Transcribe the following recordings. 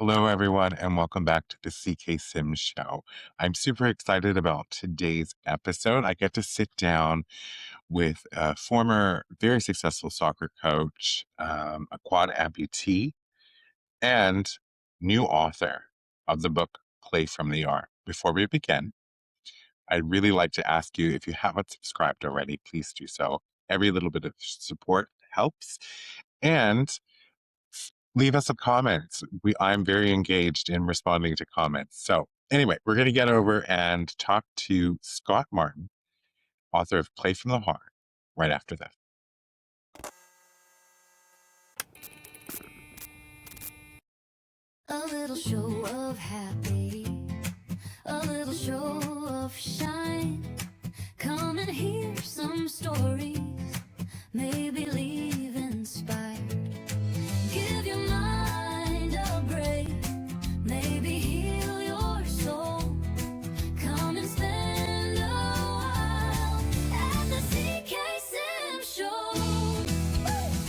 Hello, everyone, and welcome back to the CK Sim Show. I'm super excited about today's episode. I get to sit down with a former, very successful soccer coach, a quad amputee, and new author of the book Play from the R. Before we begin, I'd really like to ask you, if you haven't subscribed already, please do so. Every little bit of support helps. And leave us some comments. I'm very engaged in responding to comments. So anyway, we're going to get over and talk to Scott Martin, author of Play from the Heart, right after this. A little show of happy, a little show of shine. Come and hear some stories, maybe leave inspired. Give your mind a break, maybe heal your soul. Come and spend a while at the CK Sim Show.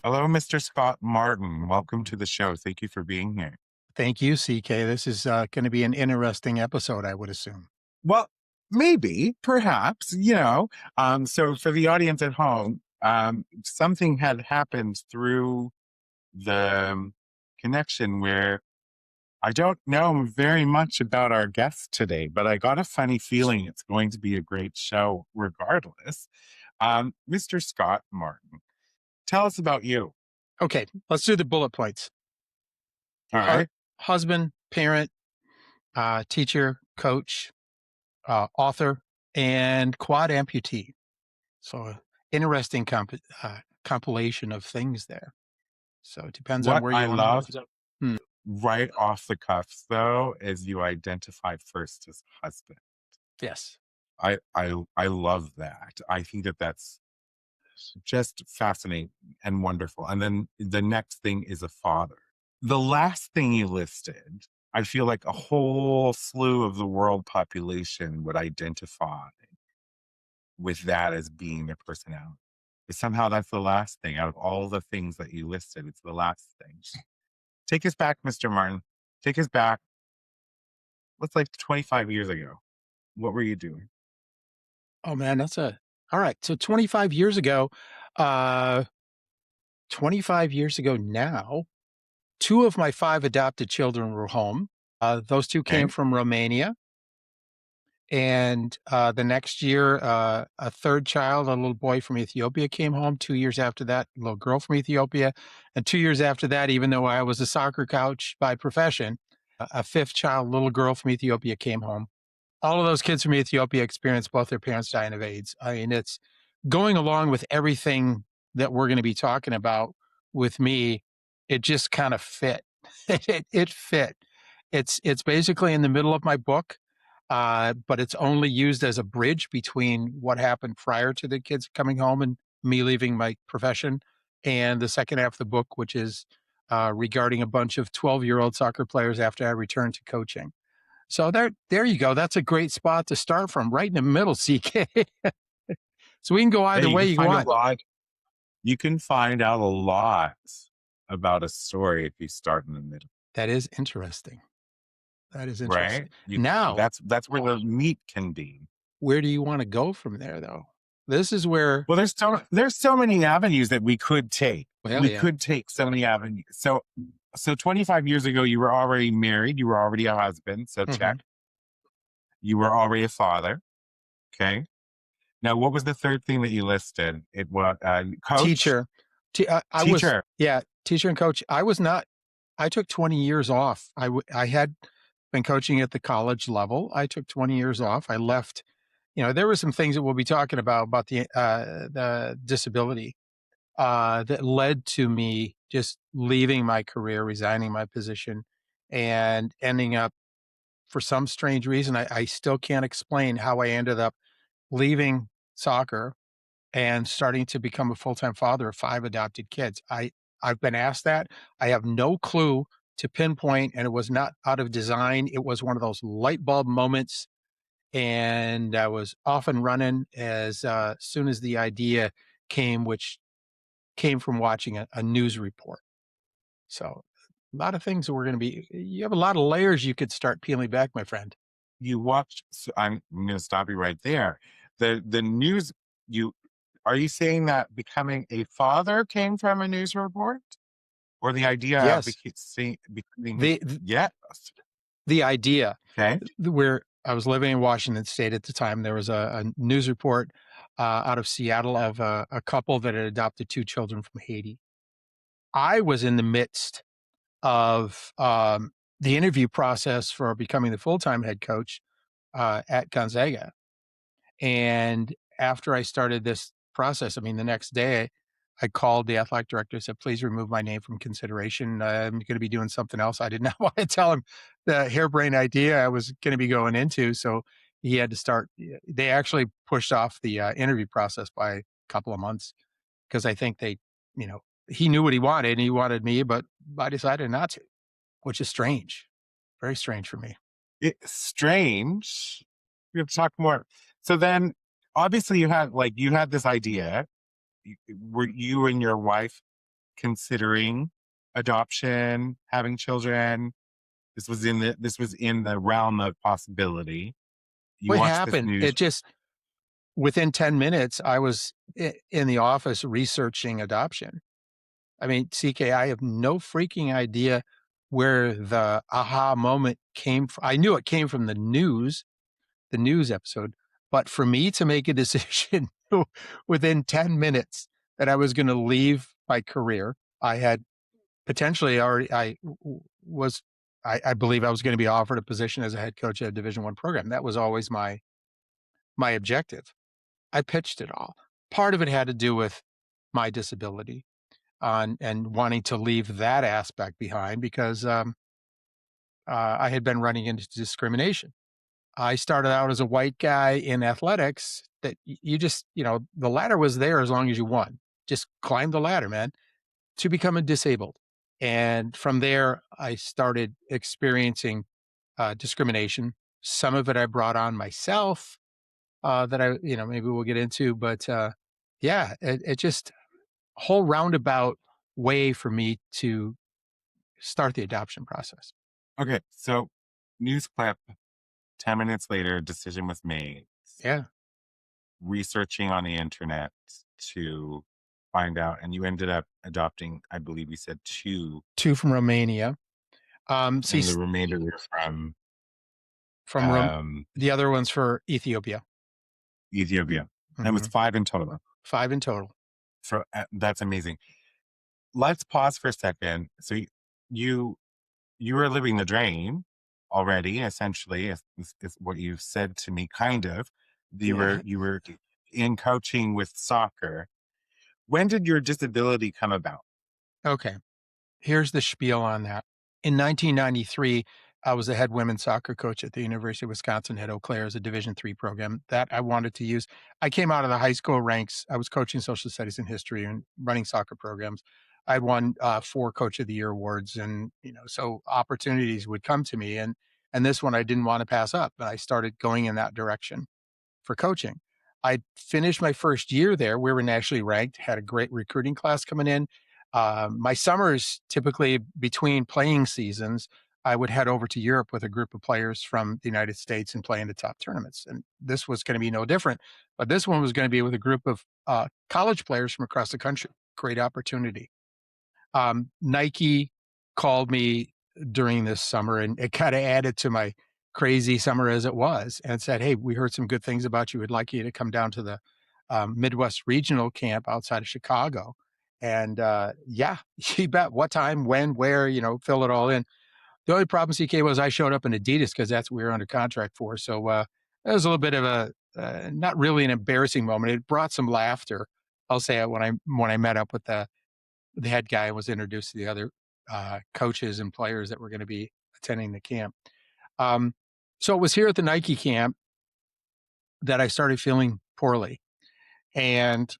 Hello, Mr. Scott Martin. Welcome to the show. Thank you for being here. Thank you, CK. This is going to be an interesting episode, I would assume. Well, maybe, perhaps, So for the audience at home, something had happened through the connection where I don't know very much about our guest today, but I got a funny feeling it's going to be a great show regardless. Mr. Scott Martin, tell us about you. Okay, let's do the bullet points. All right. Husband, parent, teacher, coach, author, and quad amputee. So interesting compilation of things there. So it depends on where you want to go. Right off the cuffs, though, is you identified first as husband. Yes. I love that. I think that's just fascinating and wonderful. And then the next thing is a father. The last thing you listed, I feel like a whole slew of the world population would identify with that as being their personality. But somehow that's the last thing out of all the things that you listed. It's the last thing. Take us back, Mr. Martin. Take us back. Let's like 25 years ago. What were you doing? Oh man, all right. So 25 years ago, 25 years ago now, 2 of my 5 adopted children were home. Those 2 came from Romania. And the next year, a 3rd child, a little boy from Ethiopia, came home. 2 years after that, a little girl from Ethiopia. And 2 years after that, even though I was a soccer coach by profession, a 5th child, little girl from Ethiopia, came home. All of those kids from Ethiopia experienced both their parents dying of AIDS. I mean, it's going along with everything that we're going to be talking about with me. It just kind of fit. It fit. It's basically in the middle of my book. But it's only used as a bridge between what happened prior to the kids coming home and me leaving my profession and the second half of the book, which is regarding a bunch of 12-year-old soccer players after I returned to coaching. So there you go. That's a great spot to start from, right in the middle, CK. So we can go either way you want. You can find out a lot about a story if you start in the middle. That is interesting. That is interesting. Right? Now, that's where the meat can be. Where do you want to go from there, though? This is where... Well, there's so many avenues that we could take. Could take so many avenues. So 25 years ago, you were already married. You were already a husband. So check. You were already a father. Okay. Now, what was the third thing that you listed? It was coach? Teacher. Teacher. Teacher and coach. I took 20 years off. I had been coaching at the college level. I took 20 years off. I left. There were some things that we'll be talking about the disability that led to me just leaving my career, resigning my position, and ending up, for some strange reason, I still can't explain how I ended up leaving soccer and starting to become a full-time father of 5 adopted kids. I've been asked that. I have no clue to pinpoint, and it was not out of design. It was one of those light bulb moments. And I was off and running as soon as the idea came, which came from watching a news report. So A lot of things that we're going to be, you have a lot of layers you could start peeling back, my friend. You watched, so I'm going to stop you right there. The news, you, are you saying that becoming a father came from a news report? Or the idea of Yes. becoming, The, yes. the idea Okay. where I was living in Washington State at the time, there was a news report out of Seattle of a couple that had adopted two children from Haiti. I was in the midst of the interview process for becoming the full-time head coach at Gonzaga. And after I started this process, I mean, the next day I called the athletic director, said, please remove my name from consideration. I'm going to be doing something else. I did not want to tell him the harebrained idea I was going to be going into. So he had to start. They actually pushed off the interview process by a couple of months because I think they, you know, he knew what he wanted and he wanted me, but I decided not to, which is strange. Very strange for me. It's strange. We have to talk more. So then, obviously, you had this idea. Were you and your wife considering adoption, having children? This was in the realm of possibility. You What watched this happened? news. It just, within 10 minutes, I was in the office researching adoption. I mean, CK, I have no freaking idea where the aha moment came from. I knew it came from the news episode, but for me to make a decision within 10 minutes that I was going to leave my career, I had potentially already, was, I believe I was going to be offered a position as a head coach at a Division I program. That was always my objective. I pitched it all. Part of it had to do with my disability and wanting to leave that aspect behind because I had been running into discrimination. I started out as a white guy in athletics that you just, the ladder was there as long as you won. Just climb the ladder, man, to become a disabled. And from there, I started experiencing discrimination. Some of it I brought on myself that I, maybe we'll get into, but yeah, it just whole roundabout way for me to start the adoption process. Okay, so news clip. 10 minutes later, decision was made. Yeah. Researching on the internet to find out, and you ended up adopting, I believe you said two, Two from Romania. See, and the remainder were from um, the other one's for Ethiopia. Ethiopia. And it was Mhm. 5 in total. 5 in total. So that's amazing. Let's pause for a second. So you you were living the dream already, essentially, is what you've said to me, kind of. Yeah. You were in coaching with soccer. When did your disability come about? Okay. Here's the spiel on that. In 1993, I was the head women's soccer coach at the University of Wisconsin at Eau Claire as a Division III program that I wanted to use. I came out of the high school ranks. I was coaching social studies and history and running soccer programs. I won 4 Coach of the Year awards, and so opportunities would come to me, and this one I didn't want to pass up, and I started going in that direction for coaching. I finished my first year there. We were nationally ranked, had a great recruiting class coming in. My summers, typically between playing seasons, I would head over to Europe with a group of players from the United States and play in the top tournaments. And this was going to be no different. But this one was going to be with a group of college players from across the country. Great opportunity. Nike called me during this summer, and it kind of added to my crazy summer as it was, and said, "Hey, we heard some good things about you. We'd like you to come down to the Midwest Regional Camp outside of Chicago." And yeah, you bet. What time, when, where? Fill it all in. The only problem, CK, was I showed up in Adidas because that's what we were under contract for. So it was a little bit of a not really an embarrassing moment. It brought some laughter. I'll say it when I met up with the head guy, was introduced to the other coaches and players that were going to be attending the camp. Um, so it was here at the Nike camp that I started feeling poorly. And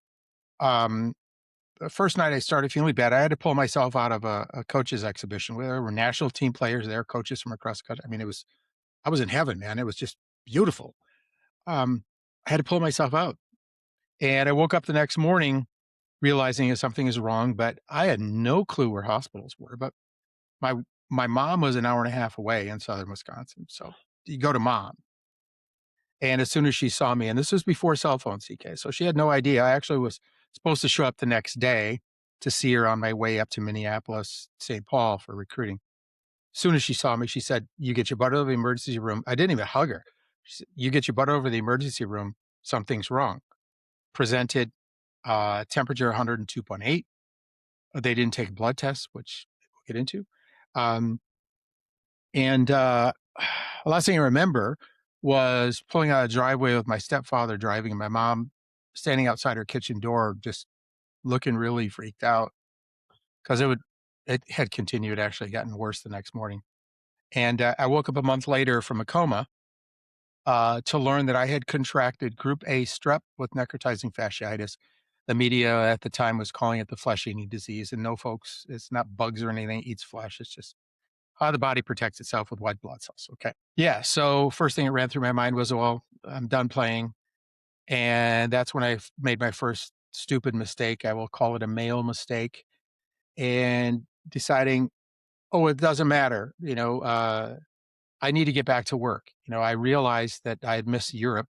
the first night I started feeling bad, I had to pull myself out of a coaches exhibition where there were national team players there, coaches from across the country. I mean, I was in heaven, man. It was just beautiful. I had to pull myself out. And I woke up the next morning realizing that something is wrong, but I had no clue where hospitals were. But My my mom was an hour and a half away in Southern Wisconsin, so you go to mom. And as soon as she saw me, and this was before cell phone, CK, so she had no idea. I actually was supposed to show up the next day to see her on my way up to Minneapolis, St. Paul for recruiting. As soon as she saw me, she said, "You get your butt over the emergency room." I didn't even hug her. She said, "You get your butt over the emergency room. Something's wrong." Presented temperature 102.8. They didn't take a blood test, which we'll get into. And the last thing I remember was pulling out of the driveway with my stepfather driving and my mom standing outside her kitchen door, just looking really freaked out because it had continued, actually gotten worse the next morning. And I woke up a month later from a coma to learn that I had contracted Group A Strep with necrotizing fasciitis. The media at the time was calling it the flesh-eating disease. And no, folks, it's not bugs or anything. It eats flesh. It's just how the body protects itself with white blood cells. Okay. Yeah. So first thing that ran through my mind was, well, I'm done playing. And that's when I made my first stupid mistake. I will call it a male mistake. And deciding, oh, it doesn't matter. I need to get back to work. I realized that I had missed Europe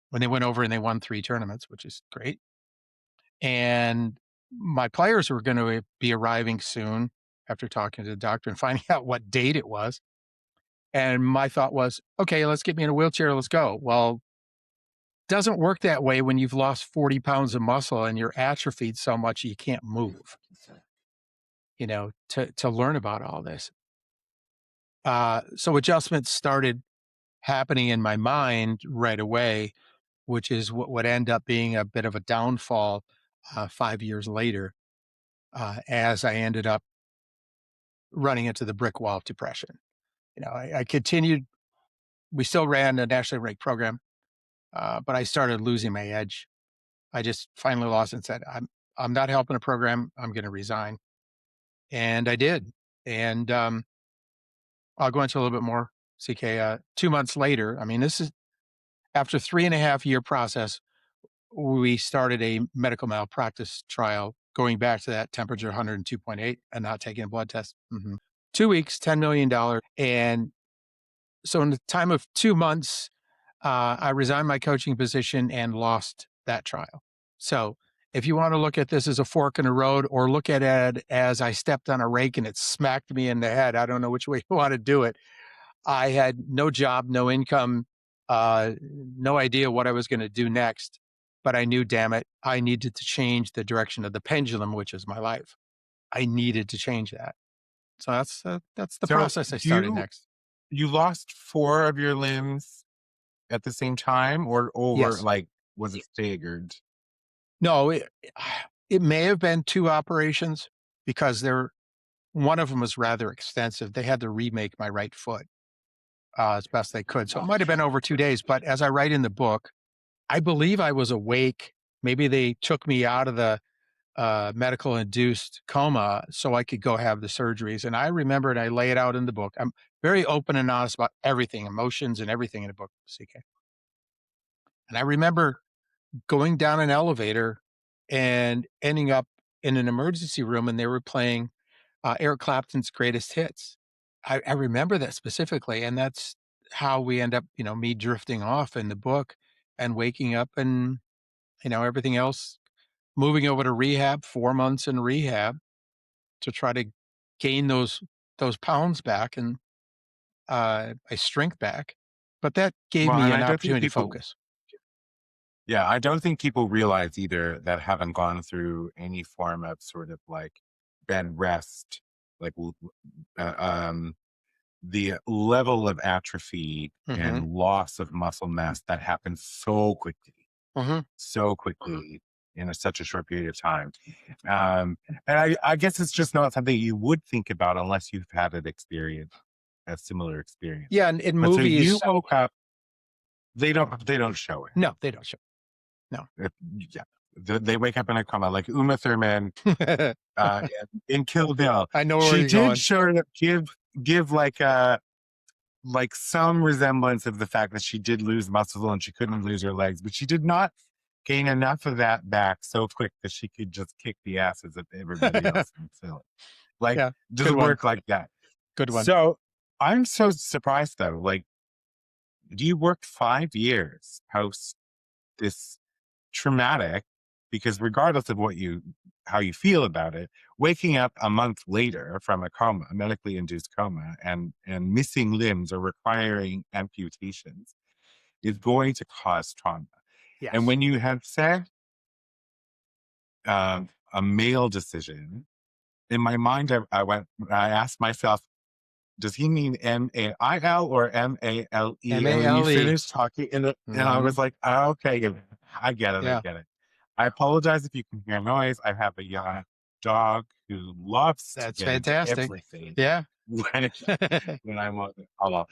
when they went over and they won 3 tournaments, which is great. And my players were going to be arriving soon after talking to the doctor and finding out what date it was. And my thought was, okay, let's get me in a wheelchair. Let's go. Well, doesn't work that way when you've lost 40 pounds of muscle and you're atrophied so much you can't move, to learn about all this. So adjustments started happening in my mind right away, which is what would end up being a bit of a downfall 5 years later, as I ended up running into the brick wall of depression. I continued, we still ran a nationally ranked program, but I started losing my edge. I just finally lost and said, I'm not helping the program. I'm going to resign. And I did. And I'll go into a little bit more, CK. 2 months later, I mean, this is after 3.5-year process, we started a medical malpractice trial going back to that temperature 102.8 and not taking a blood test. 2 weeks, $10 million. And so in the time of 2 months, I resigned my coaching position and lost that trial. So if you want to look at this as a fork in the road or look at it as I stepped on a rake and it smacked me in the head, I don't know which way you want to do it. I had no job, no income, no idea what I was going to do next. But I knew, damn it, I needed to change the direction of the pendulum, which is my life. I needed to change that. So that's the So process I started next. you lost 4 of your limbs at the same time, or over, Yes. like, was it staggered? No, it may have been 2 operations because one of them was rather extensive. They had to remake my right foot as best they could. So it might have been over 2 days. But as I write in the book, I believe I was awake. Maybe they took me out of the medical induced coma so I could go have the surgeries. And I remember, and I lay it out in the book. I'm very open and honest about everything, emotions and everything in the book, CK. And I remember going down an elevator and ending up in an emergency room, and they were playing Eric Clapton's greatest hits. I remember that specifically. And that's how we end up, me drifting off in the book and waking up and, everything else, moving over to rehab, 4 months in rehab to try to gain those pounds back and my strength back. But that gave Well, me and an I don't think opportunity to people focus. yeah, I don't think people realize either that haven't gone through any form of sort of like bed rest, like the level of atrophy Hmm. and loss of muscle mass that happens Hmm. so quickly in such a short period of time. And I guess it's just not something you would think about unless you've had a similar experience. Yeah, and in But so you movies, woke up, they don't show it. no, they don't show. No. Yeah. They wake up in a coma, like Uma Thurman uh, in Kill Bill. I know where She you're did going. sort of give like some resemblance of the fact that she did lose muscle and she couldn't lose her legs, but she did not gain enough of that back so quick that she could just kick the asses of everybody else in the film. Like, Yeah, good doesn't one. work like that. Good one. So I'm so surprised though. Like, you worked 5 years post this traumatic, because regardless of how you feel about it, waking up a month later from a coma, a medically induced coma, and missing limbs or requiring amputations is going to cause trauma. And Yes. when you have said a male decision, in my mind, I asked myself, does he mean MAIL or MALE? And then you MALE. finished talking, and I Mm-hmm. was like, oh, okay, I get it. I Yeah, get it. I apologize if you can hear noise. I have a young dog who loves to that's get into fantastic. everything Yeah. when, when I'm on the call.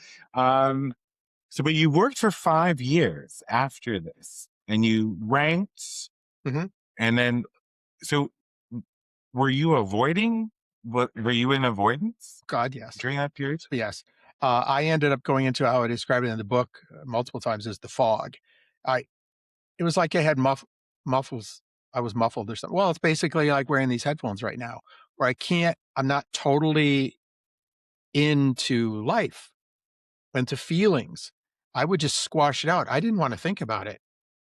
So, but you worked for 5 years after this, and you ranked, hmm and then, so were you avoiding? What were you in avoidance God, yes. during that period? Yes. I ended up going into how I described it in the book multiple times as the fog. I It was like I had muffles. I was muffled or something. Well, it's basically like wearing these headphones right now, where I'm not totally into life, into feelings. I would just squash it out. I didn't want to think about it.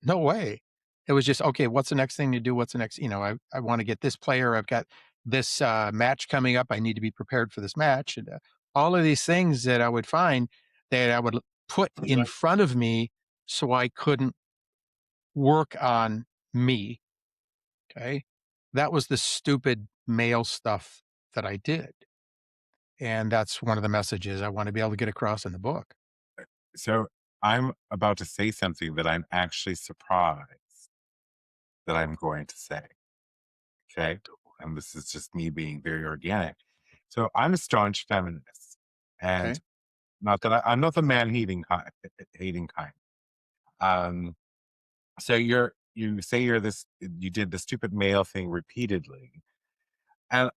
No way. It was just, okay, what's the next thing to do? What's the next, I want to get this player. I've got this match coming up. I need to be prepared for this match. And all of these things that I would find that I would put in front of me so I couldn't work on me. Okay. That was the stupid male stuff that I did. And that's one of the messages I want to be able to get across in the book. So I'm about to say something that I'm actually surprised that I'm going to say. Okay. And this is just me being very organic. So I'm a staunch feminist. And Okay. not that I'm not the man hating kind. Um, so you say you did the stupid male thing repeatedly. And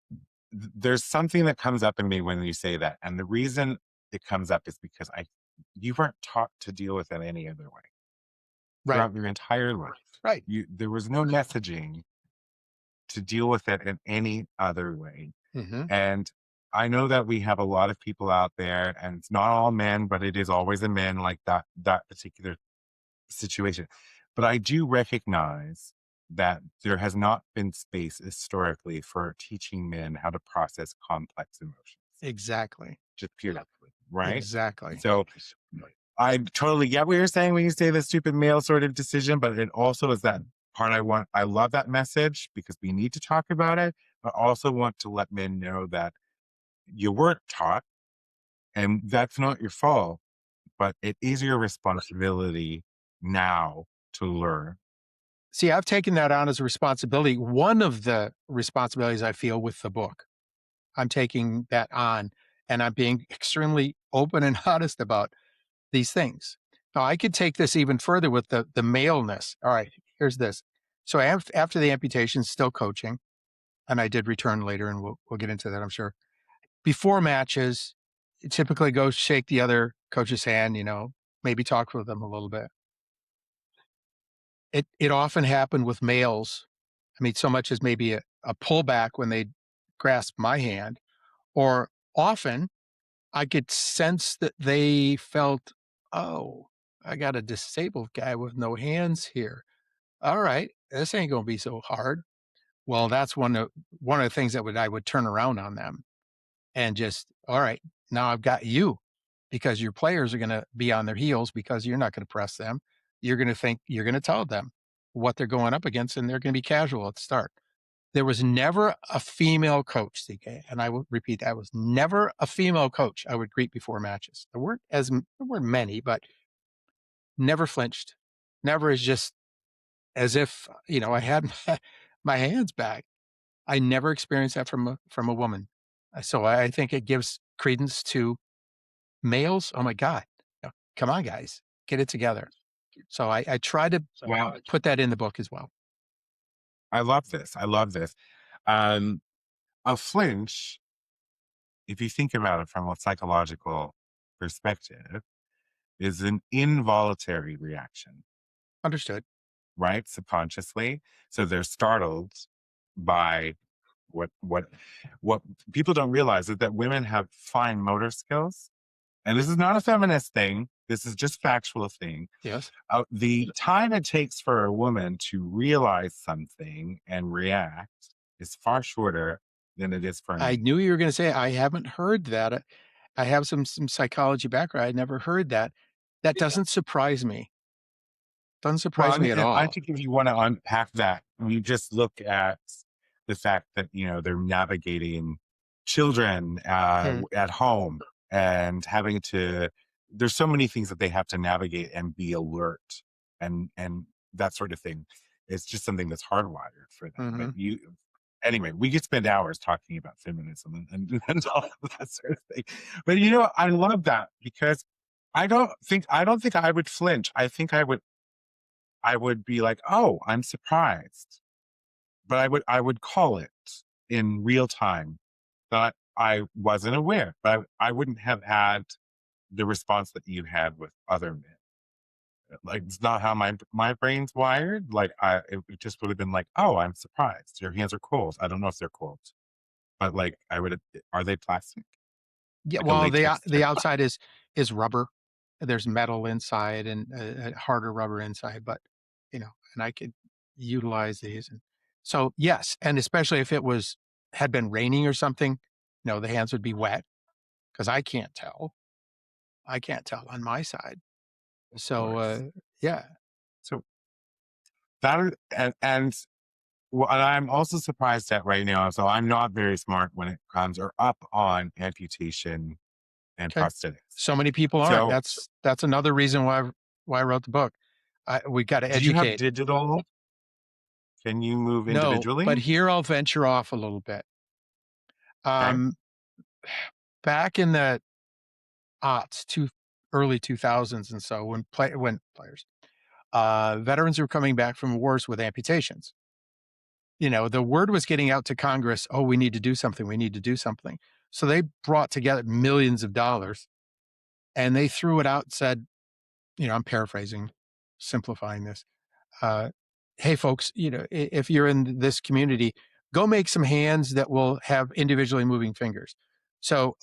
there's something that comes up in me when you say that. And the reason it comes up is because you weren't taught to deal with it any other way Right. throughout your entire life. Right. There was no messaging to deal with it in any other way. hmm And I know that we have a lot of people out there, and it's not all men, but it is always a man like that particular situation. But I do recognize that there has not been space historically for teaching men how to process complex emotions, Exactly. just purely, right? Exactly. So I totally get what you're saying when you say the stupid male sort of decision, but it also is that part I love that message because we need to talk about it, but also want to let men know that you weren't taught and that's not your fault, but it is your responsibility now to learn. See, I've taken that on as a responsibility. One of the responsibilities I feel with the book, I'm taking that on and I'm being extremely open and honest about these things. Now, I could take this even further with the maleness. All right, here's this. So after the amputation, still coaching, and I did return later, and we'll get into that, I'm sure. Before matches, you typically go shake the other coach's hand, maybe talk with them a little bit. It often happened with males. I mean, so much as maybe a pullback when they grasp my hand, or often I could sense that they felt, oh, I got a disabled guy with no hands here. All right, this ain't gonna be so hard. Well, that's one of the things that I would turn around on them and just, all right, now I've got you because your players are gonna be on their heels because you're not gonna press them. You're gonna tell them what they're going up against, and they're gonna be casual at the start. There was never a female coach, CK, and I will repeat, that was never a female coach I would greet before matches. There weren't many, but never flinched. Never is just as if, I had my hands back. I never experienced that from a woman. So I think it gives credence to males. Oh my God. Come on, guys, get it together. So I try to Wow. put that in the book as well. I love this. I love this. Um, a flinch, if you think about it from a psychological perspective, is an involuntary reaction, Understood. right? Subconsciously. So they're startled by what people don't realize is that women have fine motor skills, and this is not a feminist thing. This is just factual thing. Yes. The time it takes for a woman to realize something and react is far shorter than it is for a I man. knew you were gonna say, I haven't heard that. I have some psychology background. I never heard that. That doesn't surprise me. Doesn't Well, surprise me at I all. think if you want to unpack that, you just look at the fact that they're navigating children Mm, at home and having to. There's so many things that they have to navigate and be alert and that sort of thing. It's just something that's hardwired for them. But mhm. anyway, we could spend hours talking about feminism and all of that sort of thing. But I love that because I don't think I would flinch. I think I would be like, "Oh, I'm surprised." But I would call it in real time that I wasn't aware, but I wouldn't have had the response that you had with other men. Like, it's not how my brain's wired. Like, it just would have been like, "Oh, I'm surprised. Your hands are cold." I don't know if they're cold, but, like, are they plastic? Yeah, Like a well, latex the type outside is rubber. There's metal inside and harder rubber inside, but, and I could utilize these, and so, yes, and especially if it had been raining or something, the hands would be wet because I can't tell. I can't tell on my side. of So, course. yeah. So that is and well, and I'm also surprised at right now. So I'm not very smart when it comes or up on amputation and Okay. prosthetics. So many people aren't. So, That's another reason why I wrote the book. We gotta do you have educate. digital? Can you move No, but individually? here I'll venture off a little bit. Okay. Um, Back in the early 2000s and so when players, veterans were coming back from wars with amputations. The word was getting out to Congress, "Oh, we need to do something. We need to do something." So they brought together millions of dollars and they threw it out and said, I'm paraphrasing, simplifying this. uh, Hey folks, if you're in this community, go make some hands that will have individually moving fingers. So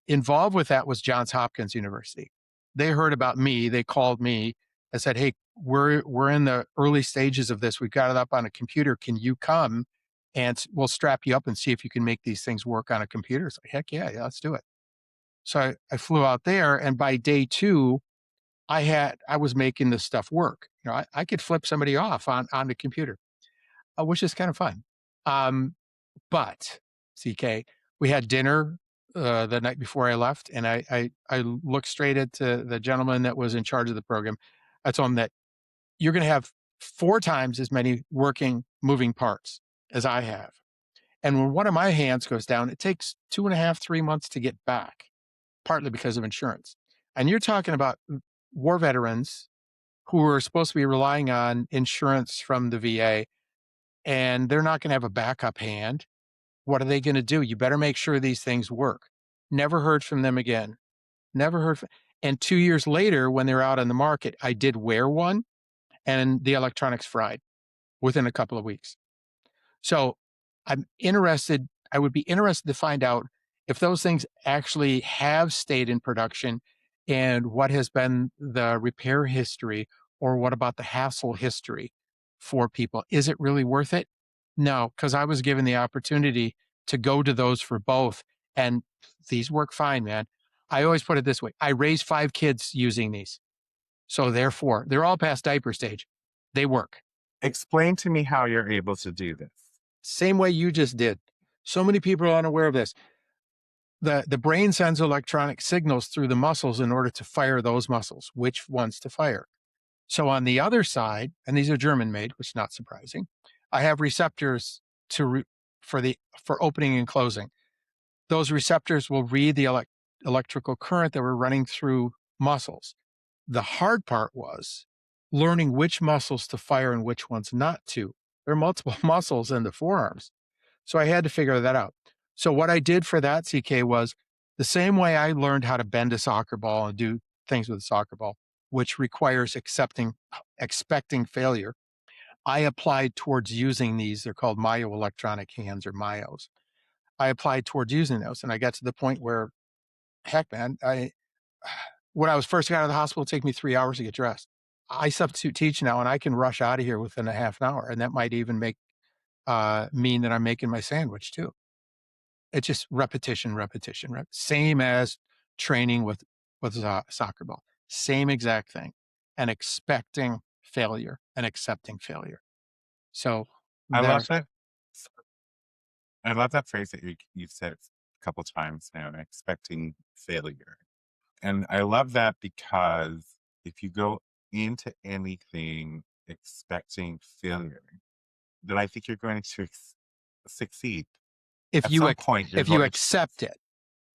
involved with that was Johns Hopkins University. They heard about me. They called me and said, "Hey, we're in the early stages of this. We've got it up on a computer. Can you come and we'll strap you up and see if you can make these things work on a computer?" It's like, heck yeah, let's do it. So I flew out there, and by day two, I was making this stuff work. I could flip somebody off on the computer, which is kind of fun. Um, but CK, we had dinner the night before I left, and I looked straight at the gentleman that was in charge of the program. I told him that you're going to have 4 times as many working moving parts as I have, and when one of my hands goes down, it takes 2.5, 3 months to get back, partly because of insurance. And you're talking about war veterans who are supposed to be relying on insurance from the VA, and they're not going to have a backup hand. What are they going to do? You better make sure these things work. Never heard from them again. Never heard from. And 2 years later, when they're out on the market, I did wear one, and the electronics fried within a couple of weeks. So I would be interested to find out if those things actually have stayed in production and what has been the repair history or what about the hassle history for people. Is it really worth it? No, because I was given the opportunity to go to those for both, and these work fine, man. I always put it this way. I raised 5 kids using these. So therefore, they're all past diaper stage. They work. Explain to me how you're able to do this. Same way you just did. So many people are unaware of this. The brain sends electronic signals through the muscles in order to fire those muscles, which ones to fire. So on the other side, and these are German made, which is not surprising, I have receptors for opening and closing. Those receptors will read the electrical current that we're running through muscles. The hard part was learning which muscles to fire and which ones not to. There are multiple muscles in the forearms. So I had to figure that out. So what I did for that, CK, was the same way I learned how to bend a soccer ball and do things with a soccer ball, which requires expecting failure. I applied towards using these. They're called myoelectronic hands or myos. I applied towards using those, and I got to the point where, heck, man, when I was first got out of the hospital, it took me 3 hours to get dressed. I substitute teach now, and I can rush out of here within a half an hour, and that might even mean that I'm making my sandwich too. It's just repetition, repetition, same as training with a soccer ball. Same exact thing, and expecting failure and accepting failure. So I love there. that. I love that phrase that you've said a couple times now, expecting failure. And I love that because if you go into anything expecting failure, then I think you're going to succeed. If At you some point, you're if you going to accept it,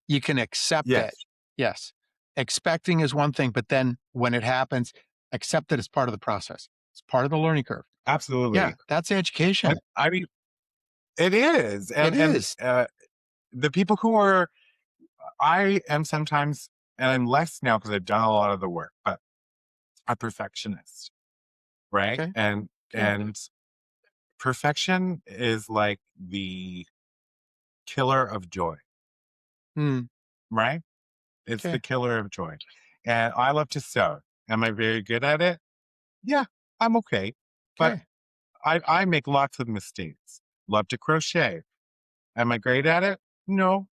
you can accept it. Yes, Yes. Expecting is one thing, but then when it happens, accept it as part of the process. It's part of the learning curve. Yeah, absolutely. that's And education. I mean, it is. It is. The people who are, I am sometimes, and I'm less now because I've done a lot of the work, but a perfectionist, right? Okay. And Okay. and perfection is like the killer of joy, Mm, right? It's the okay. killer of joy. And I love to sew. Am I very good at it? Yeah, I'm okay. But Okay. I make lots of mistakes. Love to crochet. Am I great at it? No,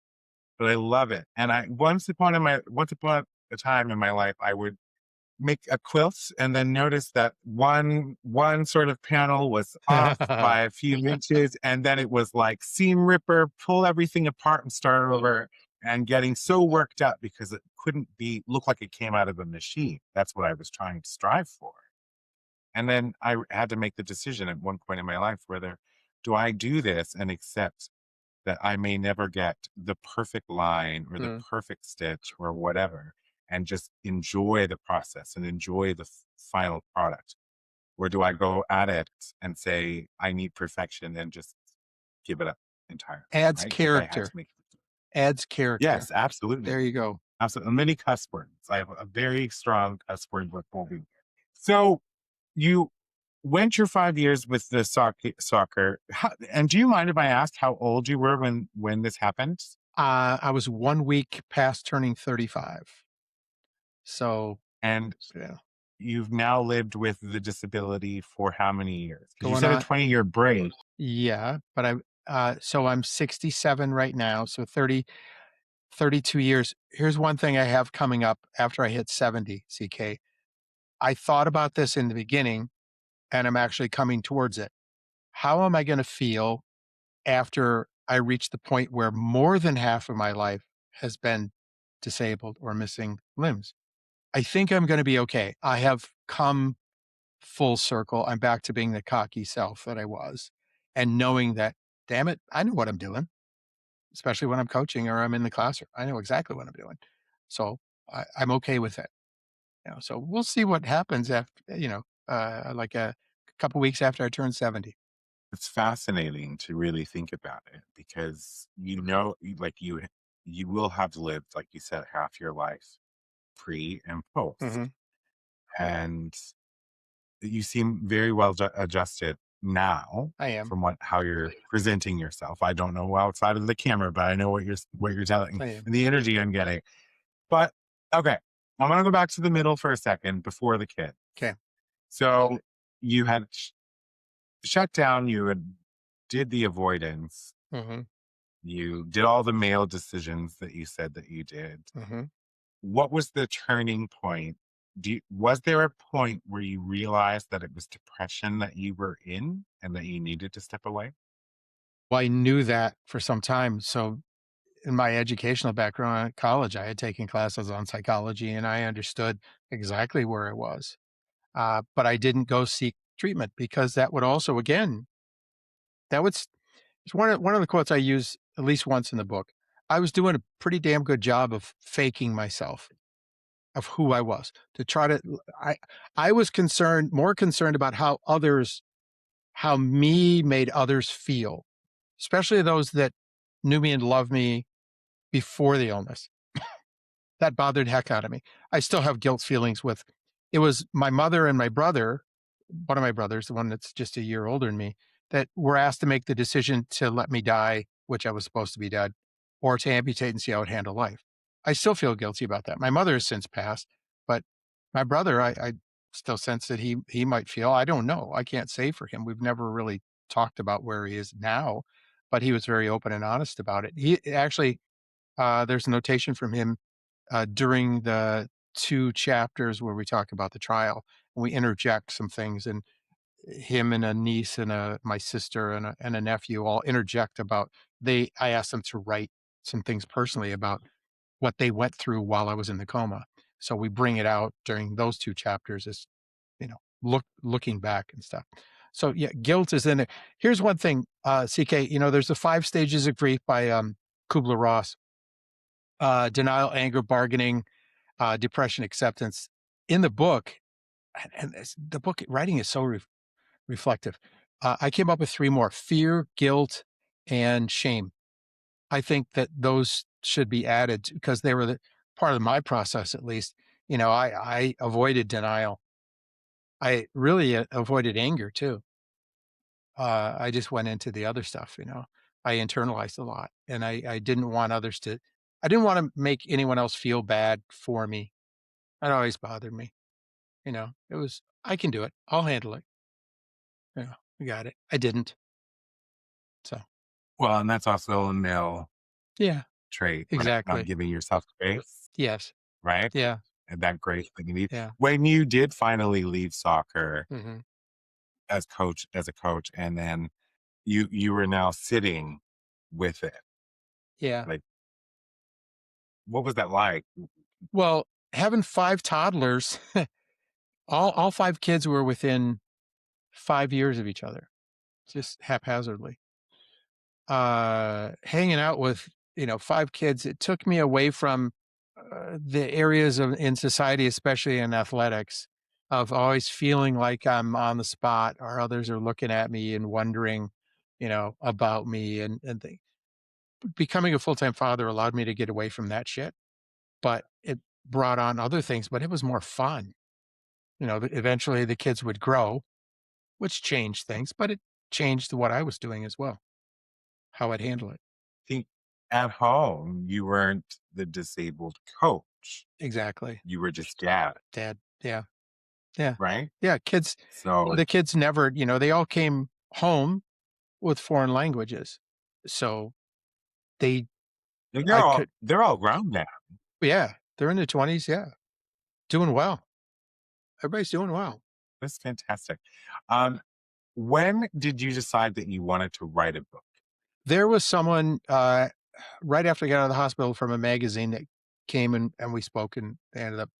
but I love it. And I once upon a time in my life, I would make a quilt and then notice that one sort of panel was off by a few inches, and then it was like seam ripper, pull everything apart and start over, and getting so worked up because it couldn't be look like it came out of a machine. That's what I was trying to strive for. And then I had to make the decision at one point in my life whether do I do this and accept that I may never get the perfect line or the Mm. perfect stitch or whatever, and just enjoy the process and enjoy the final product? Or do I go at it and say, I need perfection and just give it up entirely, Adds right? If I had to character. make Adds character. Yes, absolutely. There you go. Absolutely. Many cuss words. I have a very strong cuss word withholding. So you went your 5 years with the soccer. And do you mind if I ask how old you were when this happened? I was 1 week past turning 35. So, And yeah, you've now lived with the disability for how many years? Because you going said a on. 20-year break. Yeah, but so I'm 67 right now, so 32 years. Here's one thing I have coming up after I hit 70, CK. I thought about this in the beginning, and I'm actually coming towards it. How am I going to feel after I reach the point where more than half of my life has been disabled or missing limbs? I think I'm going to be okay. I have come full circle. I'm back to being the cocky self that I was, and knowing that, damn it, I know what I'm doing, especially when I'm coaching or I'm in the classroom. I know exactly what I'm doing. So I'm okay with it. So we'll see what happens after, like a couple weeks after I turn 70. It's fascinating to really think about it because you will have lived, like you said, half your life pre and post. Hmm. And you seem very well adjusted now I am. from how you're presenting yourself. I don't know outside of the camera, but I know what you're telling I am. and the energy I'm getting. But okay, I'm gonna go back to the middle for a second before the kid. Okay. So you had shut down. You had did the avoidance. Hmm. You did all the male decisions that you said that you did. Hmm. What was the turning point? Was there a point where you realized that it was depression that you were in and that you needed to step away? Well, I knew that for some time. So in my educational background at college, I had taken classes on psychology and I understood exactly where I was. But I didn't go seek treatment because that would also, again, it's one of the quotes I use at least once in the book. I was doing a pretty damn good job of faking myself, of who I was, to try to. I I was more concerned about how me made others feel, especially those that knew me and loved me before the illness. That bothered heck out of me. I still have guilt feelings with. It was my mother and my brother, one of my brothers, the one that's just a year older than me, that were asked to make the decision to let me die which I was supposed to be dead, or to amputate and see how it handle life. I still feel guilty about that. My mother has since passed, but my brother, I still sense that he might feel. I don't know. I can't say for him. We've never really talked about where he is now, but he was very open and honest about it. He actually, there's a notation from him during the 2 chapters where we talk about the trial. We interject some things, and him and a niece and my sister and a nephew all interject about I asked them to write some things personally about what they went through while I was in the coma. So we bring it out during those 2 chapters as, looking back and stuff. So yeah, guilt is in it. Here's one thing, CK, there's the 5 stages of grief by Kubler-Ross: denial, anger, bargaining, depression, acceptance. In the book, the book writing is so reflective. I came up with 3 more: fear, guilt, and shame. I think that those should be added because they were part of my process, at least. I avoided denial. I really avoided anger too. I just went into the other stuff. I internalized a lot, and I didn't want I didn't want to make anyone else feel bad for me. That always bothered me. I can do it. I'll handle it. I got it. I didn't. So, Well, and that's also a male yeah, trait, right? Not exactly. giving yourself grace, Yes. right? Yeah. And that grace that you need. Yeah. When you did finally leave soccer Mhm. as a coach, and then you were now sitting with it, Yeah. like, what was that like? Well, having 5 toddlers, all 5 kids were within 5 years of each other, just haphazardly. Hanging out with, 5 kids, it took me away from, the areas in society, especially in athletics, of always feeling like I'm on the spot or others are looking at me and wondering, about me and things. Becoming a full-time father allowed me to get away from that shit, but it brought on other things, but it was more fun. Eventually the kids would grow, which changed things, but it changed what I was doing as well, how I'd handle it. Think at home, you weren't the disabled coach. Exactly. You were just dad, Dad. Yeah. Yeah. right? Yeah. Kids, So the kids never, they all came home with foreign languages. So they, and I could, they're all grown now. yeah, they're in their 20s. Yeah. Doing well. Everybody's doing well. That's fantastic. Um, when did you decide that you wanted to write a book? There was someone, right after I got out of the hospital, from a magazine that came and we spoke, and they ended up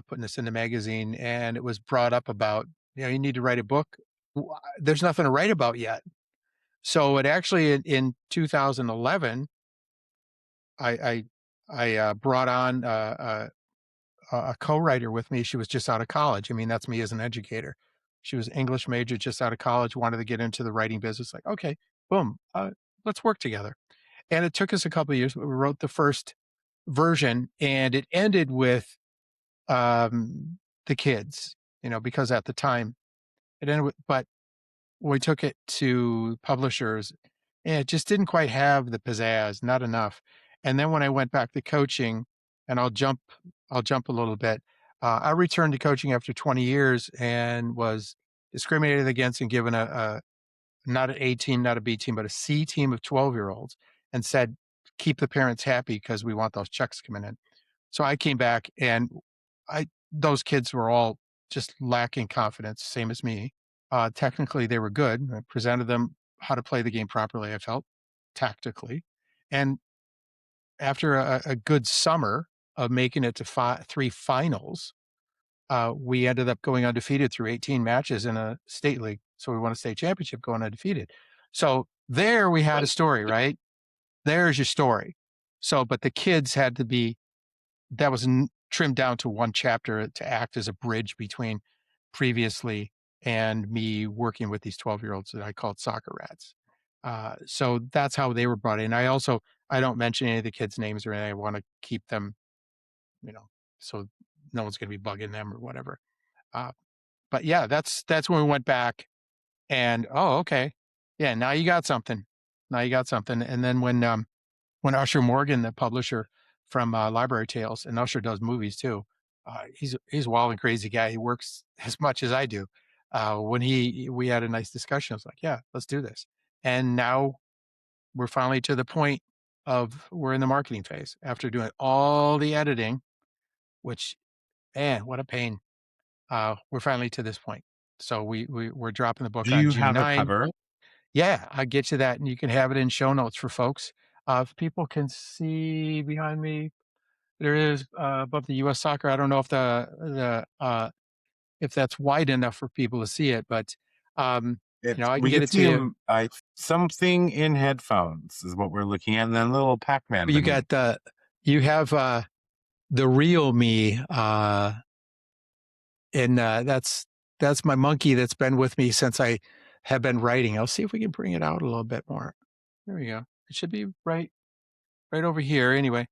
putting this in the magazine, and it was brought up about, you need to write a book. There's nothing to write about yet. So it actually in 2011, I brought on a co-writer with me. She was just out of college. I mean, that's me as an educator. She was English major, just out of college, wanted to get into the writing business. Like, okay, boom, let's work together. And it took us a couple of years, but we wrote the first version, and it ended with the kids, because at the time it ended with, but when we took it to publishers, it just didn't quite have the pizzazz, not enough. And then when I went back to coaching, and I'll jump a little bit. I returned to coaching after 20 years and was discriminated against and given a not an A team, not a B team, but a C team of 12-year-olds, and said, keep the parents happy because we want those checks coming in. So I came back, and those kids were all just lacking confidence, same as me. Technically, they were good. I presented them how to play the game properly, I felt, tactically. And after a good summer of making it to 3 finals, we ended up going undefeated through 18 matches in a state league. So we won a state championship going undefeated. So there we had a story, right? There's your story. So, but the kids had to be, that was trimmed down to 1 chapter to act as a bridge between previously and me working with these 12-year-olds that I called soccer rats. So that's how they were brought in. I don't mention any of the kids' names or anything. I want to keep them, you know, so no one's going to be bugging them or whatever. Uh, but yeah, that's when we went back and, oh, okay. Yeah, now you got something. Now you got something. And then when Usher Morgan, the publisher from Library Tales, and Usher does movies too. He's a wild and crazy guy. He works as much as I do. When we had a nice discussion, I was like, "Yeah, let's do this." And now we're finally to the point of we're in the marketing phase after doing all the editing, which man, what a pain. We're finally to this point. So we're dropping the book Do on you June have a 9. cover? Yeah, I'll get you that, and you can have it in show notes for folks. If people can see behind me, there is above the U.S. Soccer. I don't know if that's wide enough for people to see it, but I can We get could it to see you. him. Something in headphones is what we're looking at, and then a little Pac-Man But you beneath. got you have the real me, and that's my monkey that's been with me since I have been writing. I'll see if we can bring it out a little bit more. There we go. It should be right over here. Anyway,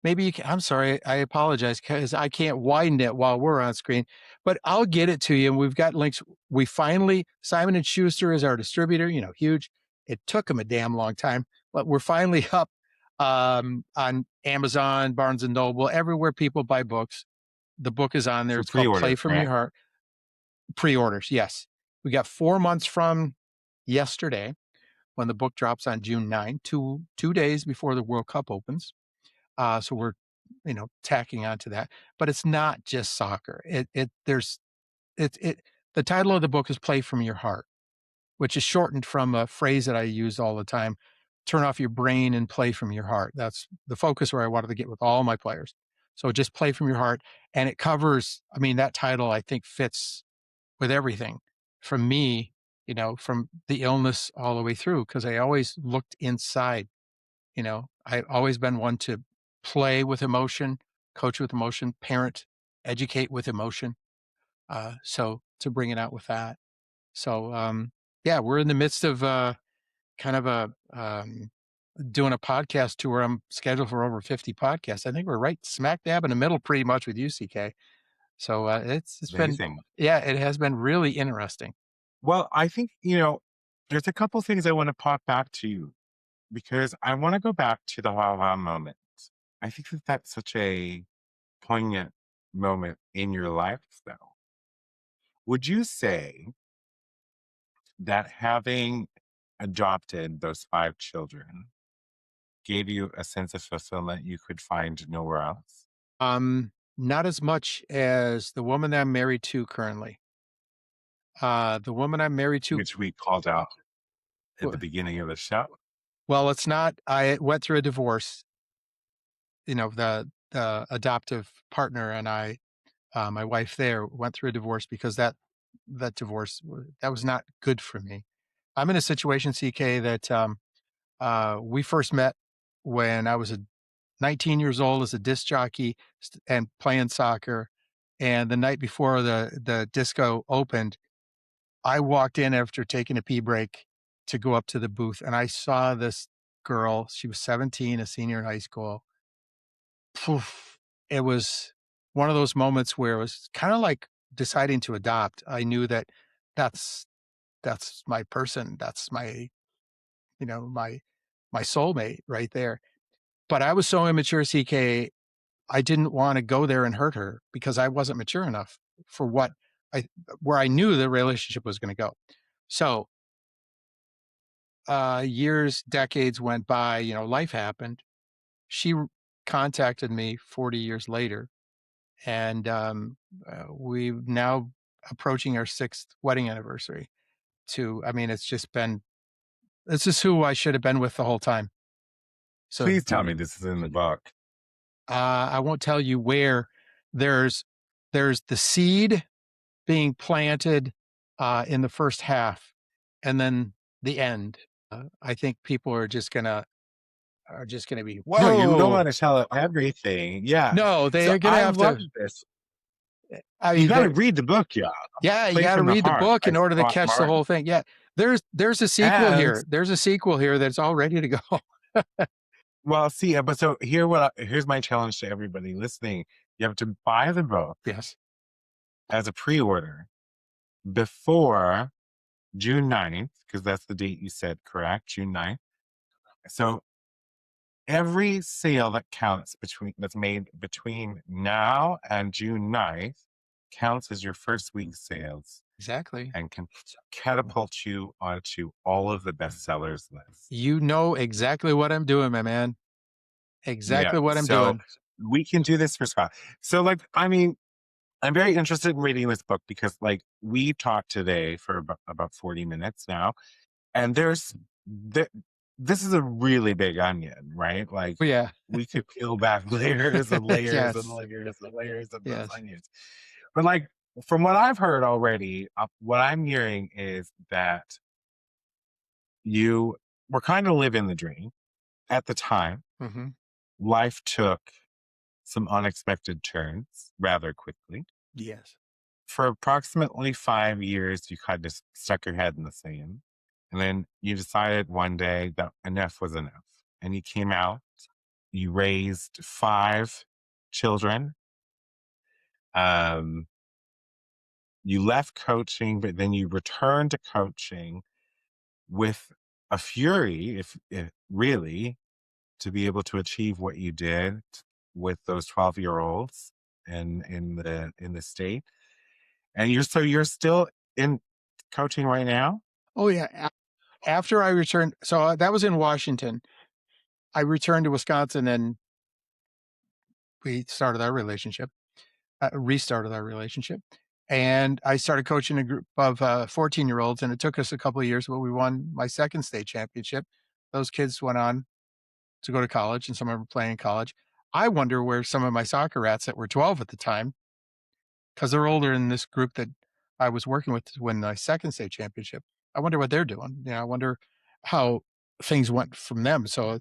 maybe you can, I'm sorry. I apologize because I can't widen it while we're on screen, but I'll get it to you. And we've got links. We finally, Simon and Schuster is our distributor, huge. It took them a damn long time, but we're finally up on Amazon, Barnes and Noble, everywhere people buy books. The book is on there. For It's called Play pre-orders, From Your right? Heart. Pre-orders. Yes. We got 4 months from yesterday when the book drops on June 9, 2 days before the World Cup opens. So we're, tacking onto that, but it's not just soccer. The title of the book is Play From Your Heart, which is shortened from a phrase that I use all the time, turn off your brain and play from your heart. That's the focus where I wanted to get with all my players. So just play from your heart. And it covers, that title I think fits with everything from me, from the illness all the way through, because I always looked inside. I've always been one to play with emotion, coach with emotion, parent, educate with emotion. So to bring it out with that. So yeah, we're in the midst of kind of doing a podcast tour. I'm scheduled for over 50 podcasts. I think we're right smack dab in the middle, pretty much with UCK. So it's been, Amazing. yeah, it has been really interesting. Well, I think, there's a couple things I want to pop back to you because I want to go back to the wow moment. I think that that's such a poignant moment in your life, though. Would you say that having adopted those 5 children gave you a sense of fulfillment you could find nowhere else? Not as much as the woman that I'm married to currently. The woman I'm married to, Which we called out at the w- beginning of the show. well, it's not. I went through a divorce. The adoptive partner and I, my wife there, went through a divorce because that divorce that was not good for me. I'm in a situation, CK, that we first met when I was 19 years old as a disc jockey and playing soccer. And the night before the disco opened, I walked in after taking a pee break to go up to the booth, and I saw this girl. She was 17, a senior in high school. Poof. It was one of those moments where it was kind of like deciding to adopt. I knew that that's that's my person. That's my, my soulmate right there. But I was so immature, CK, I didn't want to go there and hurt her because I wasn't mature enough for I where I knew the relationship was going to go. So years, decades went by, life happened. She contacted me 40 years later, and we're now approaching our 6th wedding anniversary. It's just who I should have been with the whole time. So Please tell me this is in the book. I won't tell you where. There's the seed being planted in the first half, and then the end. I think people are just gonna be, No, you don't whoa. want to tell everything. Yeah. No, So they're gonna I have love to. this. I You mean, got to read the book, y'all. yeah, you Play got to from the read the Heart book by in order to Scott catch the whole Martin. thing. Yeah, there's a sequel And here. There's a sequel here that's all ready to go. well, see, but so here's my challenge to everybody listening. You have to buy the book Yes. as a pre-order before June 9th, because that's the date you said, correct? June 9th. So every sale that counts that's made between now and June 9th counts as your first week's sales Exactly. and can catapult you onto all of the bestsellers lists. You know exactly what I'm doing, my man. Yeah. Exactly what I'm So doing. we can do this for Scott. So, like, I mean, I'm very interested in reading this book because, like, we talked today for about 40 minutes now, and th- this is a really big onion, right? Like, Oh, yeah. we could peel back layers and layers and Yes. layers and layers of those Yes. onions. But, like, from what I've heard already, what I'm hearing is that you were kind of living the dream at the time. Hmm. Life took some unexpected turns rather quickly. Yes. For approximately 5 years, you kind of stuck your head in the sand. And then you decided one day that enough was enough. And you came out, you raised 5 children. Um, you left coaching, but then you returned to coaching with a fury, if really, to be able to achieve what you did with those 12-year-olds in the state. And you're still in coaching right now? Oh, yeah. After I returned, so that was in Washington. I returned to Wisconsin and we started our relationship, restarted our relationship. And I started coaching a group of 14-year-olds, and it took us a couple of years, but we won my second state championship. Those kids went on to go to college, and some of them were playing in college. I wonder where some of my soccer rats that were 12 at the time, because they're older in this group that I was working with to win my second state championship. I wonder what they're doing. I wonder how things went from them. So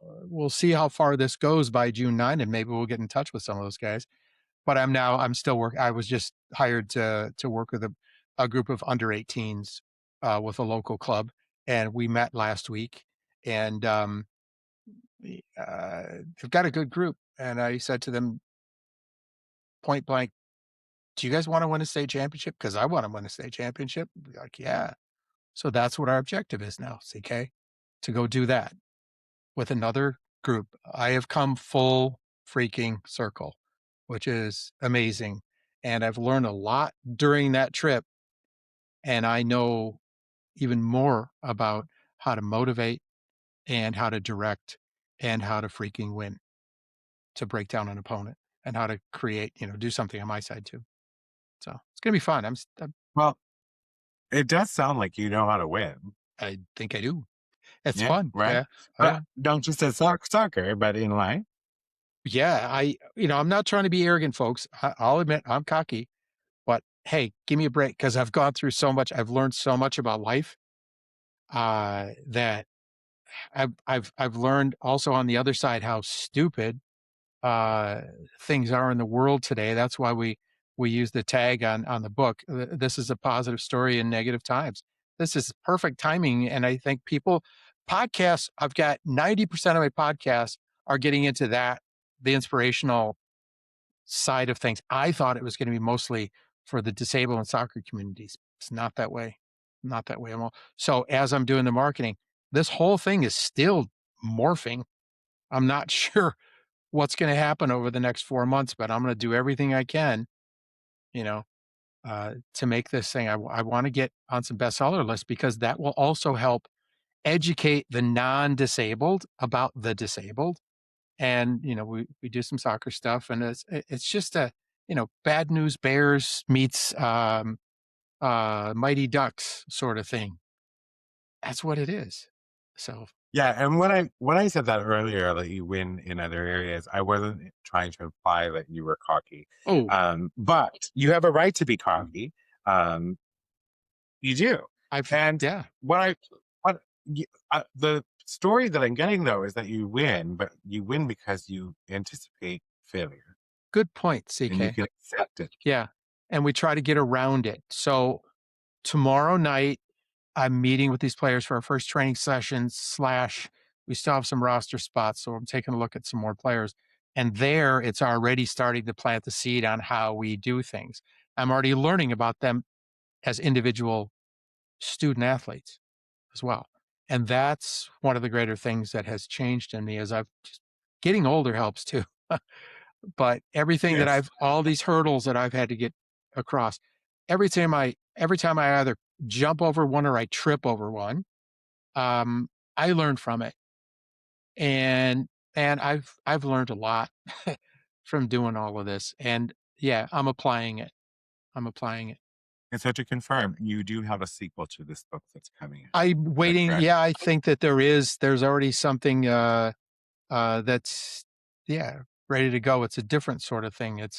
we'll see how far this goes by June 9, and maybe we'll get in touch with some of those guys. But I'm still working. I was just hired to work with a group of under 18s with a local club, and we met last week, and they've got a good group. And I said to them point blank, "Do you guys want to win a state championship? Because I want to win a state championship." Like, yeah. So that's what our objective is now, CK, to go do that with another group. I have come full freaking circle, which is amazing. And I've learned a lot during that trip. And I know even more about how to motivate and how to direct and how to freaking win, to break down an opponent and how to create, do something on my side too. So it's going to be fun. Well, it does sound like you know how to win. I think I do. It's Yeah, fun. right? Yeah. Oh, yeah. But don't just at soccer, but in life. Yeah. I'm not trying to be arrogant, folks. I'll admit I'm cocky, but hey, give me a break because I've gone through so much. I've learned so much about life that I've learned also on the other side how stupid uh, things are in the world today. That's why we use the tag on the book. This is a positive story in negative times. This is perfect timing, and I think people podcasts. I've got 90% of my podcasts are getting into the inspirational side of things. I thought it was going to be mostly for the disabled and soccer communities. It's not that way. Not that way at all. So as I'm doing the marketing, this whole thing is still morphing. I'm not sure what's going to happen over the next 4 months, but I'm going to do everything I can, you know, to make this thing. I want to get on some bestseller lists because that will also help educate the non-disabled about the disabled. And we do some soccer stuff, and it's just bad news bears meets mighty ducks sort of thing. That's what it is. So Yeah, and when I said that earlier that you win in other areas, I wasn't trying to imply that you were cocky. oh, But you have a right to be cocky. Um, you do. I've And yeah, what I what the story that I'm getting though is that you win, but you win because you anticipate failure good point, and you CK. can accept it. Yeah, and we try to get around it. So tomorrow night I'm meeting with these players for our first training session slash we still have some roster spots. So I'm taking a look at some more players. And there it's already starting to plant the seed on how we do things. I'm already learning about them as individual student athletes as well. And that's one of the greater things that has changed in me as I've just getting older helps too. But everything that Yes. all these hurdles that I've had to get across, every time I either jump over one or I trip over one, um, I learn from it. And I've learned a lot from doing all of this. And yeah, I'm applying it. I'm applying it. And so to confirm, you do have a sequel to this book that's coming out. I'm Is that waiting. correct? Yeah, I think that there's already something that's yeah, ready to go. It's a different sort of thing. It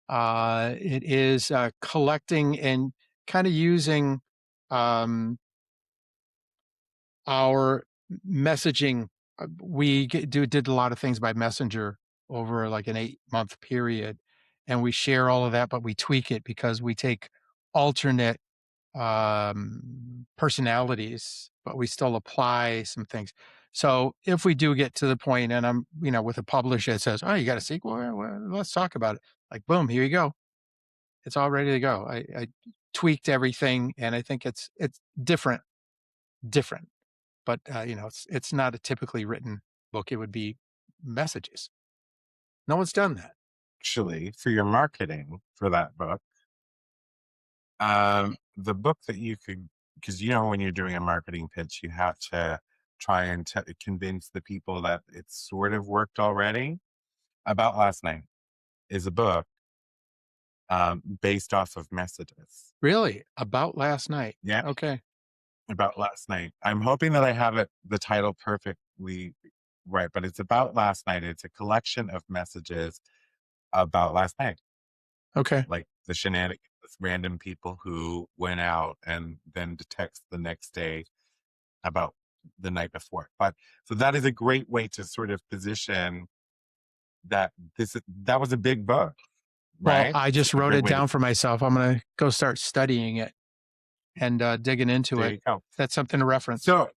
is collecting and kind of using um our messaging. Did a lot of things by messenger over like an 8-month period, and we share all of that, but we tweak it because we take alternate personalities, but we still apply some things. So if we do get to the point and I'm, with a publisher that says, "Oh, you got a sequel? Well, let's talk about it." Like, boom, here you go. It's all ready to go. I tweaked everything, and I think it's different. But it's not a typically written book. It would be messages. No one's done that. Actually, for your marketing for that book, the book that you could, because when you're doing a marketing pitch, you have to try and convince the people that it's sort of worked already. About Last Night is a book based off of messages. Really, about last night. Yeah, Okay. about last night. I'm hoping that I have the title perfectly right, but it's about last night. It's a collection of messages about last night, Okay. like the shenanigans, random people who went out and then to text the next day about the night before. But so that is a great way to sort of position that that was a big book, Well, right? I It's just a wrote great it way to. down for myself. I'm going to go start studying it and digging into There it. you go. That's something to reference. So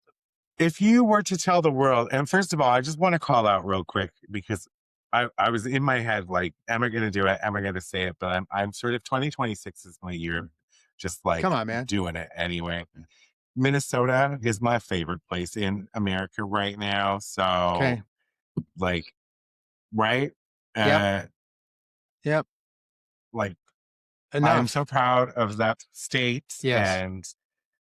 if you were to tell the world, and first of all, I just want to call out real quick because I was in my head like, am I going to do it? Am I going to say it? But I'm sort of 2026 is my year, just like Come on, man. doing it anyway. Minnesota is my favorite place in America right now. So Okay. like, right? Yep. Uh, Yep. like I'm Enough. so proud of that state Yes. and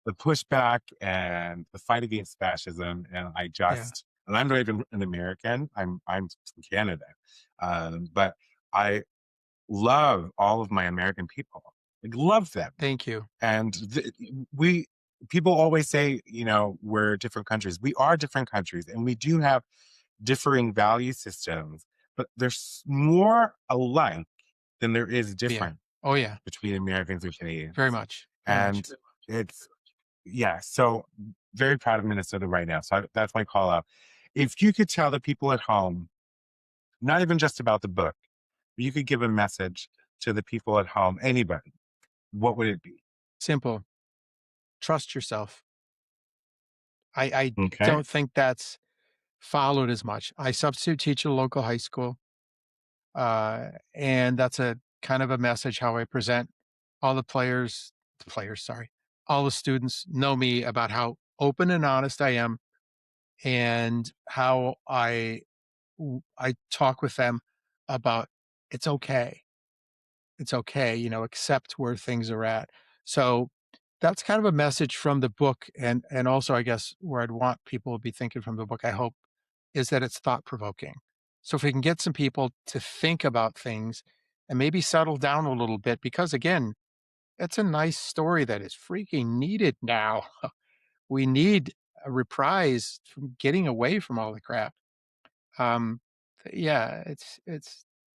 the pushback and the fight against fascism. And Yeah. and I'm not even an American. I'm from Canada, but I love all of my American people. Like love them. Thank you. And we people always say, we're different countries. We are different countries, and we do have differing value systems, but there's more alike than there is Yeah. different Oh, yeah. between Americans and Very Canadians. much. Very much. And it's yeah, so very proud of Minnesota right now. So that's my call out. If you could tell the people at home, not even just about the book, but you could give a message to the people at home, anybody, what would it be? Simple. Trust yourself. I Okay. don't think that's followed as much. I substitute teach at a local high school. And that's a kind of a message how I present all sorry, all the students know me about how open and honest I am and how I talk with them about it's okay. It's okay, accept where things are at. So that's kind of a message from the book and also I guess where I'd want people to be thinking from the book, I hope, is that it's thought provoking. So if we can get some people to think about things and maybe settle down a little bit, because again, it's a nice story that is freaking needed now. We need a reprise from getting away from all the crap. Um, yeah, it's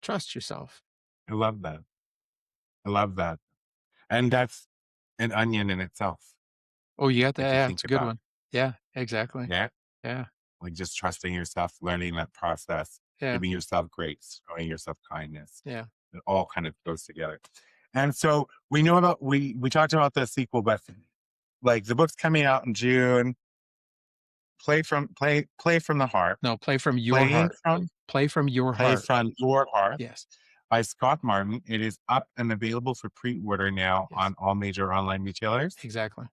trust yourself. I love that. I love that. And that's an onion in itself, Oh, you got that? like to Yeah, think it's a good about. one. Yeah, exactly. Yeah. Yeah, Like just trusting yourself, learning that process, yeah, giving yourself grace, showing yourself kindness. yeah. It all kind of goes together. And so we know about we talked about the sequel, but like the book's coming out in June. Play from the heart. No, play from your Playing heart. from Play from your Play heart. from Your Heart Yes, by Scott Martin. It is up and available for pre-order now yes, on all major online retailers. exactly.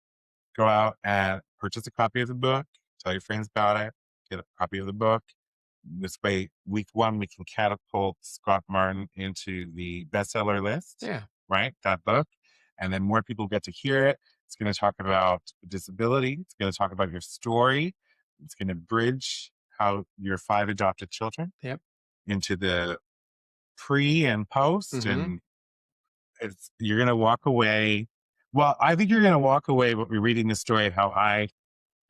Go out and purchase a copy of the book, tell your friends about it, get a copy of the book. This way, week one, we can catapult Scott Martin into the bestseller list, Yeah. right? That book. And then more people get to hear it. It's going to talk about disability. It's going to talk about your story. It's going to bridge how your 5 adopted children Yep. into the pre and post. Mhm. And you're going to walk away. Well, I think you're going to walk away reading the story of how I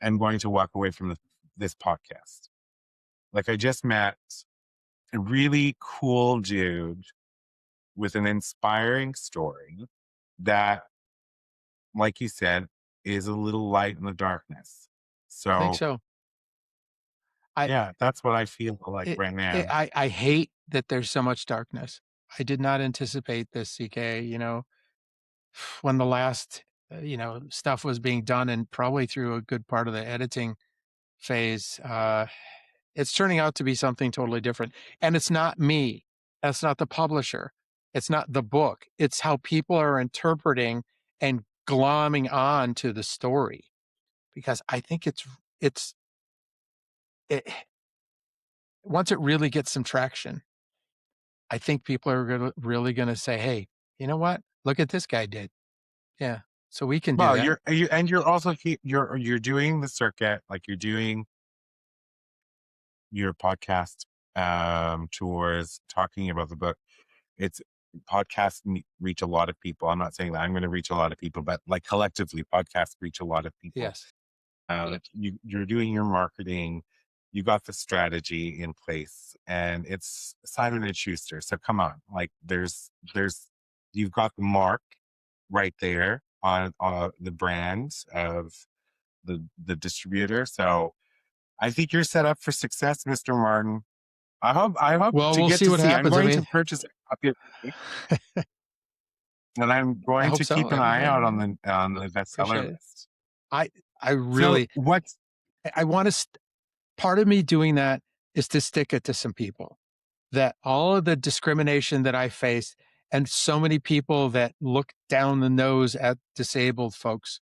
am going to walk away from this podcast. Like, I just met a really cool dude with an inspiring story that, like you said, is a little light in the darkness. I think So, so. I yeah, that's what I feel like it, right now. I hate that there's so much darkness. I did not anticipate this, CK. When the last stuff was being done, and probably through a good part of the editing phase, it's turning out to be something totally different. And it's not me. That's not the publisher. It's not the book. It's how people are interpreting and glomming on to the story. Because I think it's it, once it really gets some traction, I think people are really gonna say, "Hey, you know what? Look at this guy did. Yeah, so we can do Well, that." you're also you're doing the circuit, like you're doing your podcast tours, talking about the book. It's podcasts reach a lot of people. I'm not saying that I'm going to reach a lot of people, but like collectively, podcasts reach a lot of people. Yes. You're doing your marketing, you got the strategy in place, and it's Simon and Schuster. So come on, like you've got the mark right there on the brand of the distributor. So I think you're set up for success, Mr. Martin. I hope Well, to we'll get see to what see. I'm happens. I going to mean, purchase a copy of the book, and I'm I going hope to so. keep an That'd be eye great. out Yeah, on the bestseller appreciate it. list. I I So really what's I want to. Part of me doing that is to stick it to some people. That all of the discrimination that I face, and so many people that look down the nose at disabled folks,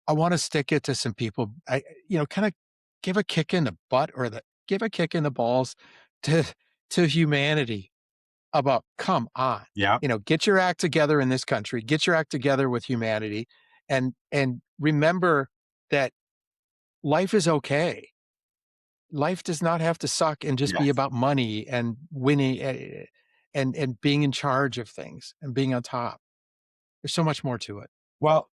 I want to stick it to some people. Kind of give a kick in the butt, or give a kick in the balls to humanity about, come on, yeah, get your act together in this country, get your act together with humanity, and remember that life is okay. Life does not have to suck and just be yes. about money and winning, and being in charge of things and being on top. There's so much more to it. Well,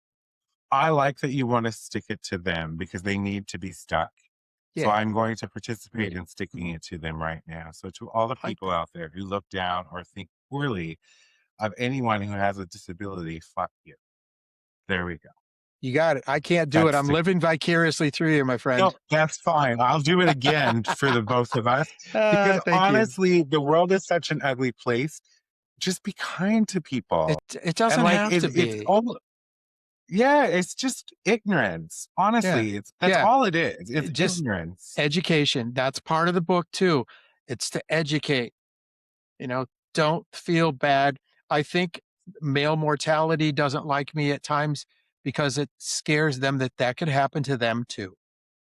I like that you want to stick it to them because they need to be stuck. So Yeah, I'm going to participate in sticking it to them right now. So to all the I like people that. out there who look down or think poorly of anyone who has a disability, fuck you. There we go. You got it. I can't do it. That's I'm living vicariously through you, my no, friend. that's fine. I'll do it again for the both of us because Thank you. honestly, the world is such an ugly place. Just be kind to It people. it And doesn't like have to it's be. all yeah, it's just ignorance. Yeah. Honestly, that's Yeah. all it is. It's Just ignorance. education. That's part of the book too. It's to educate. You know, don't feel bad. I think male mortality doesn't like me at times because it scares them that that could happen to them too.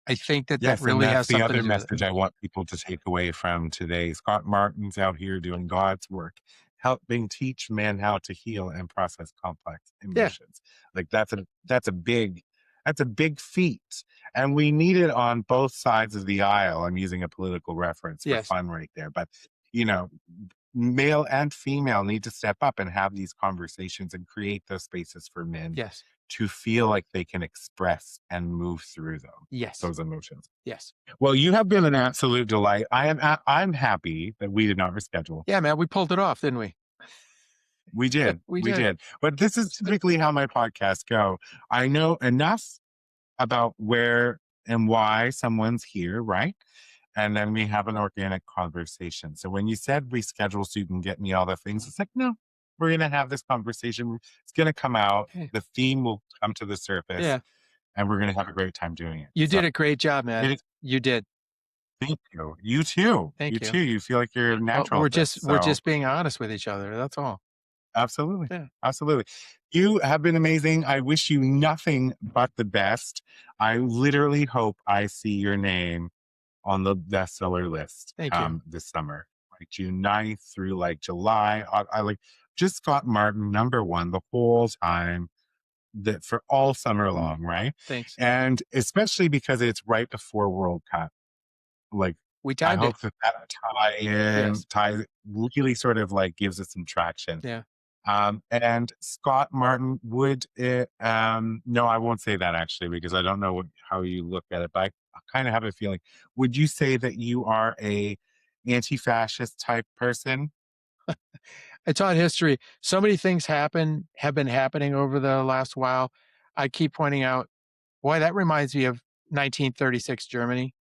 I think that that Yes, and really that's has the something to other do with it. message I want people to take away from today. Scott Martin's out here doing God's work, helping teach men how to heal and process complex Yeah. emotions. Like that's a big feat. And we need it on both sides of the aisle. I'm using a political reference for Yes. fun right there. But you know, male and female need to step up and have these conversations and create those spaces for men Yes. to feel like they can express and move through Yes. those emotions. Yes. Well, you have been an absolute delight. I'm happy that we did not reschedule. Yeah, man, we pulled it off, didn't we? We did. We We did. did. But this is typically how my podcasts go. I know enough about where and why someone's here, right? And then we have an organic conversation. So when you said reschedule so you can get me all the things, it's like, no, we're going to have this conversation. It's going to come out. Okay. The theme will come to the surface Yeah. and we're going to have a great time doing it. You So did a great job, man. it is, You did. thank you. You too. You Thank you. too. You feel like you're a Well, natural we're at this. just we're So just being honest with each other. That's all. Absolutely. Yeah. Absolutely. You have been amazing. I wish you nothing but the best. I literally hope I see your name on the bestseller list Thank you. this summer, like June 9th through like July. I like just Scott Martin #1 the whole time that for all summer long, right? Thanks. And especially because it's right before World Cup. Like, We I timed it. hope that that Yes. tie really sort of like gives it some traction. Yeah. And Scott Martin would, no, I won't say that actually because I don't know how you look at it, but I kind of have a feeling. Would you say that you are a anti-fascist type person? I taught history. So many things have been happening over the last while. I keep pointing out, boy, that reminds me of 1936 Germany.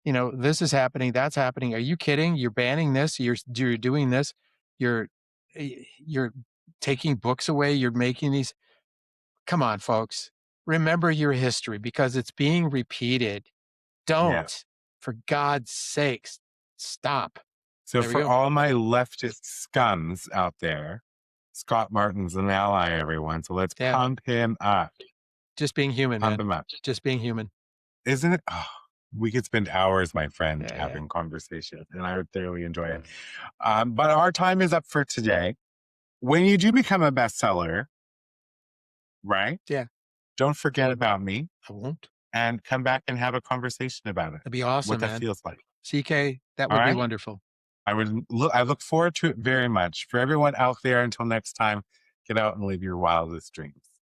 You know, this is happening, that's happening. Are you kidding? You're banning this, you're doing this, you're you're taking books away, you're making these. Come on, folks. Remember your history because it's being repeated. Yeah. Don't. For God's sakes, stop. So There we for go. all my leftist scums out there, Scott Martin's an ally, everyone. So let's Yeah. pump him up. Just being human, Pump man. him up. Just being human. Isn't it? Oh, we could spend hours, my friend, Yeah, yeah. having conversation, and I would thoroughly enjoy it. But our time is up for today. When you do become a bestseller, right? Yeah. Don't forget about me I won't. and come back and have a conversation about it. That'd be What awesome, that man. feels like. CK, that All would be right. wonderful. I look forward to it very much. For everyone out there, until next time, get out and live your wildest dreams.